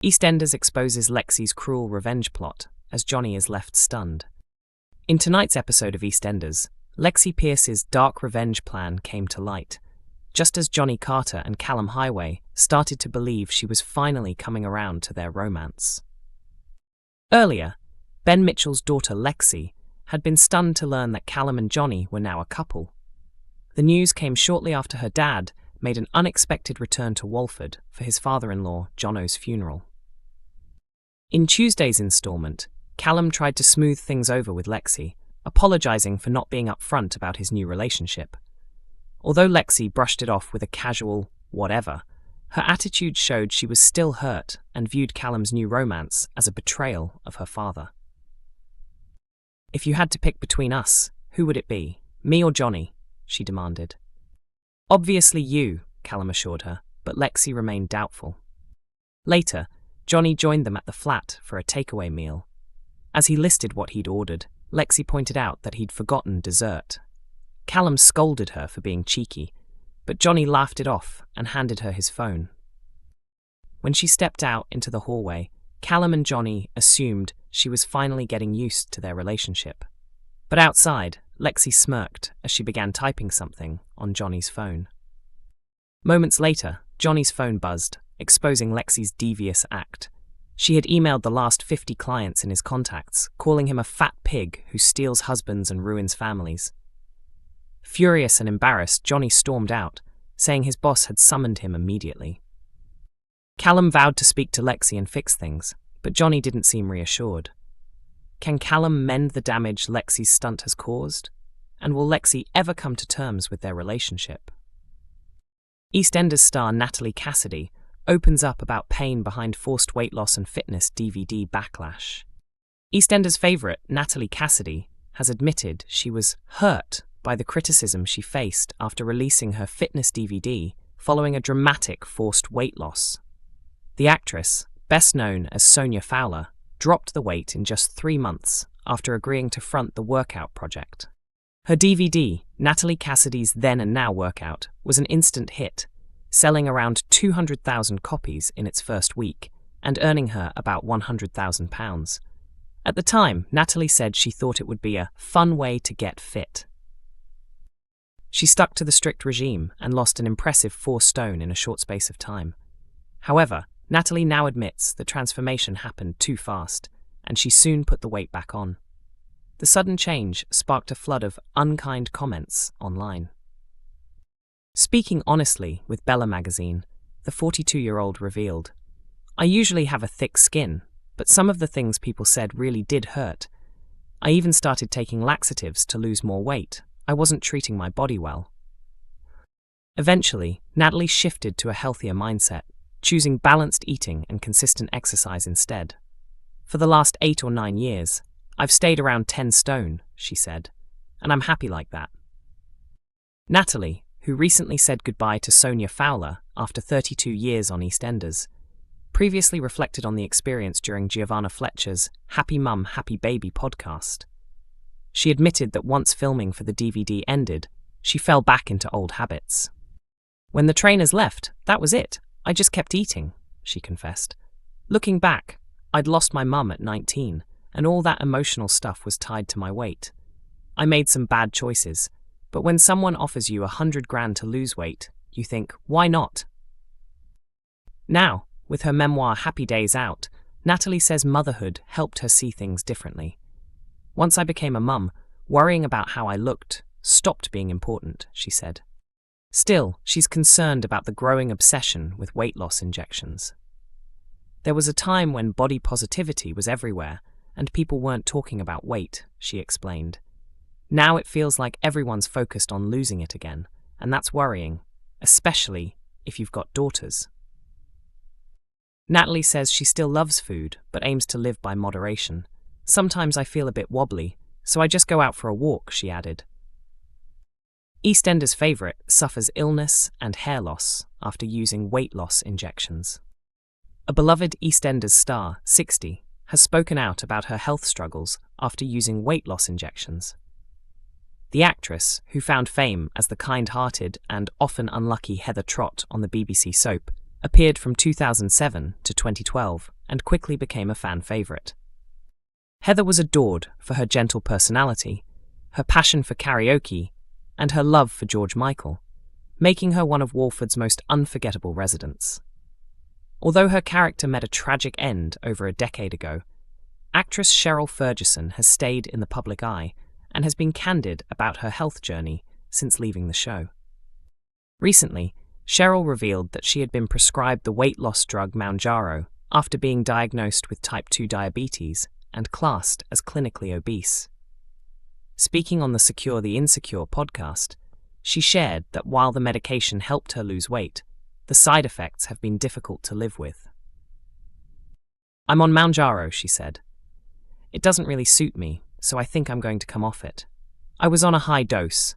EastEnders exposes Lexi's cruel revenge plot as Johnny is left stunned. In tonight's episode of EastEnders, Lexi Pierce's dark revenge plan came to light, just as Johnny Carter and Callum Highway started to believe she was finally coming around to their romance. Earlier, Ben Mitchell's daughter Lexi had been stunned to learn that Callum and Johnny were now a couple. The news came shortly after her dad made an unexpected return to Walford for his father-in-law Jono's funeral. In Tuesday's installment, Callum tried to smooth things over with Lexi, apologizing for not being upfront about his new relationship. Although Lexi brushed it off with a casual whatever, her attitude showed she was still hurt and viewed Callum's new romance as a betrayal of her father. "If you had to pick between us, who would it be, me or Johnny?" she demanded. "Obviously you," Callum assured her, but Lexi remained doubtful. Later, Johnny joined them at the flat for a takeaway meal. As he listed what he'd ordered, Lexi pointed out that he'd forgotten dessert. Callum scolded her for being cheeky, but Johnny laughed it off and handed her his phone. When she stepped out into the hallway, Callum and Johnny assumed she was finally getting used to their relationship. But outside, Lexi smirked as she began typing something on Johnny's phone. Moments later, Johnny's phone buzzed, exposing Lexi's devious act. She had emailed the last 50 clients in his contacts, calling him a fat pig who steals husbands and ruins families. Furious and embarrassed, Johnny stormed out, saying his boss had summoned him immediately. Callum vowed to speak to Lexi and fix things, but Johnny didn't seem reassured. Can Callum mend the damage Lexi's stunt has caused? And will Lexi ever come to terms with their relationship? EastEnders star Natalie Cassidy opens up about pain behind forced weight loss and fitness DVD backlash. EastEnders favourite Natalie Cassidy has admitted she was hurt by the criticism she faced after releasing her fitness DVD following a dramatic forced weight loss. The actress, best known as Sonia Fowler, dropped the weight in just 3 months after agreeing to front the workout project. Her DVD, Natalie Cassidy's Then and Now Workout, was an instant hit, selling around 200,000 copies in its first week and earning her about £100,000. At the time, Natalie said she thought it would be a fun way to get fit. She stuck to the strict regime and lost an impressive 4 stone in a short space of time. However, Natalie now admits the transformation happened too fast, and she soon put the weight back on. The sudden change sparked a flood of unkind comments online. Speaking honestly with Bella magazine, the 42-year-old revealed, "I usually have a thick skin, but some of the things people said really did hurt. I even started taking laxatives to lose more weight. I wasn't treating my body well." Eventually, Natalie shifted to a healthier mindset, choosing balanced eating and consistent exercise instead. "For the last 8 or 9 years, I've stayed around 10 stone, she said, "and I'm happy like that." Natalie, who recently said goodbye to Sonia Fowler after 32 years on EastEnders, previously reflected on the experience during Giovanna Fletcher's Happy Mum, Happy Baby podcast. She admitted that once filming for the DVD ended, she fell back into old habits. "When the trainers left, that was it. I just kept eating," she confessed. "Looking back, I'd lost my mum at 19, and all that emotional stuff was tied to my weight. I made some bad choices, but when someone offers you $100,000 to lose weight, you think, why not?" Now, with her memoir Happy Days out, Natalie says motherhood helped her see things differently. "Once I became a mum, worrying about how I looked stopped being important," she said. Still, she's concerned about the growing obsession with weight loss injections. "There was a time when body positivity was everywhere, and people weren't talking about weight," she explained. "Now it feels like everyone's focused on losing it again, and that's worrying, especially if you've got daughters." Natalie says she still loves food, but aims to live by moderation. "Sometimes I feel a bit wobbly, so I just go out for a walk," she added. EastEnders favourite suffers illness and hair loss after using weight loss injections. A beloved EastEnders star, 60, has spoken out about her health struggles after using weight loss injections. The actress, who found fame as the kind-hearted and often unlucky Heather Trott on the BBC soap, appeared from 2007 to 2012 and quickly became a fan favourite. Heather was adored for her gentle personality, her passion for karaoke, and her love for George Michael, making her one of Walford's most unforgettable residents. Although her character met a tragic end over a decade ago, actress Cheryl Ferguson has stayed in the public eye and has been candid about her health journey since leaving the show. Recently, Cheryl revealed that she had been prescribed the weight loss drug Mounjaro after being diagnosed with type 2 diabetes and classed as clinically obese. Speaking on the Secure the Insecure podcast, she shared that while the medication helped her lose weight, the side effects have been difficult to live with. "I'm on Mounjaro," she said. "It doesn't really suit me, so I think I'm going to come off it. I was on a high dose.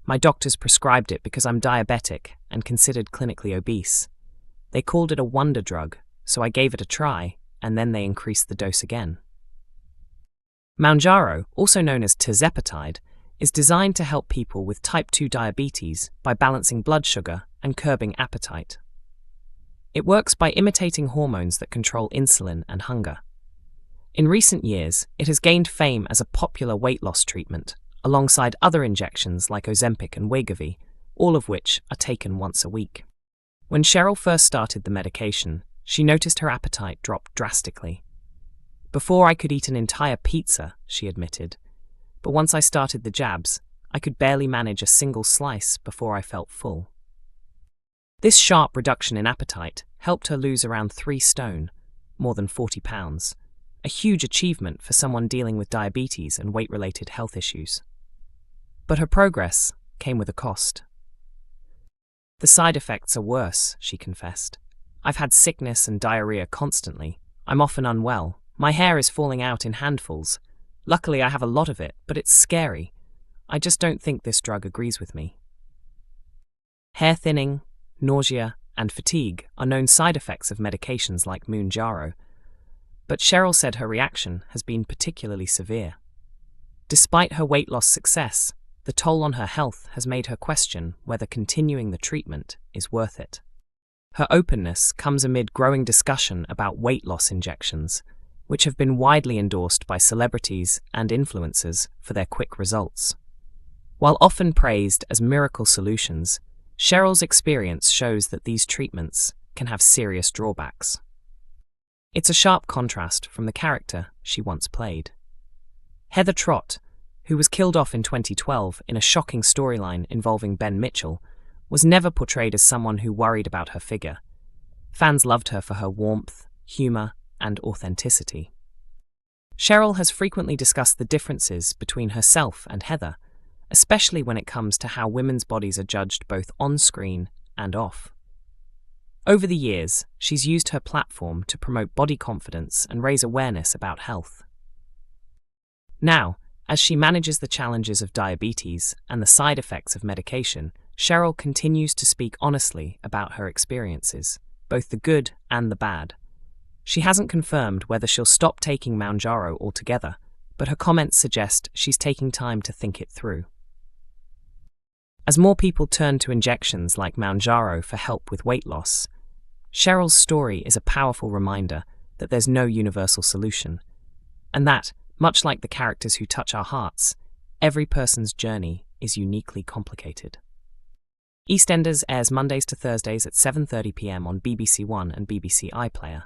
My doctors prescribed it because I'm diabetic and considered clinically obese. They called it a wonder drug, so I gave it a try, and then they increased the dose again." Mounjaro, also known as tirzepatide, is designed to help people with type 2 diabetes by balancing blood sugar and curbing appetite. It works by imitating hormones that control insulin and hunger. In recent years, it has gained fame as a popular weight loss treatment, alongside other injections like Ozempic and Wegovy, all of which are taken once a week. When Cheryl first started the medication, she noticed her appetite drop drastically. "Before I could eat an entire pizza," she admitted, "but once I started the jabs, I could barely manage a single slice before I felt full." This sharp reduction in appetite helped her lose around 3 stone, more than 40 pounds, a huge achievement for someone dealing with diabetes and weight-related health issues. But her progress came with a cost. "The side effects are worse," she confessed. "I've had sickness and diarrhea constantly. I'm often unwell. My hair is falling out in handfuls. Luckily, I have a lot of it, but it's scary. I just don't think this drug agrees with me." Hair thinning, nausea, and fatigue are known side effects of medications like Mounjaro, but Cheryl said her reaction has been particularly severe. Despite her weight loss success, the toll on her health has made her question whether continuing the treatment is worth it. Her openness comes amid growing discussion about weight loss injections, which have been widely endorsed by celebrities and influencers for their quick results. While often praised as miracle solutions, Cheryl's experience shows that these treatments can have serious drawbacks. It's a sharp contrast from the character she once played. Heather Trott, who was killed off in 2012 in a shocking storyline involving Ben Mitchell, was never portrayed as someone who worried about her figure. Fans loved her for her warmth, humor, and authenticity. Cheryl has frequently discussed the differences between herself and Heather, especially when it comes to how women's bodies are judged both on-screen and off. Over the years, she's used her platform to promote body confidence and raise awareness about health. Now, as she manages the challenges of diabetes and the side effects of medication, Cheryl continues to speak honestly about her experiences, both the good and the bad. She hasn't confirmed whether she'll stop taking Mounjaro altogether, but her comments suggest she's taking time to think it through. As more people turn to injections like Mounjaro for help with weight loss, Cheryl's story is a powerful reminder that there's no universal solution, and that, much like the characters who touch our hearts, every person's journey is uniquely complicated. EastEnders airs Mondays to Thursdays at 7:30 p.m. on BBC One and BBC iPlayer.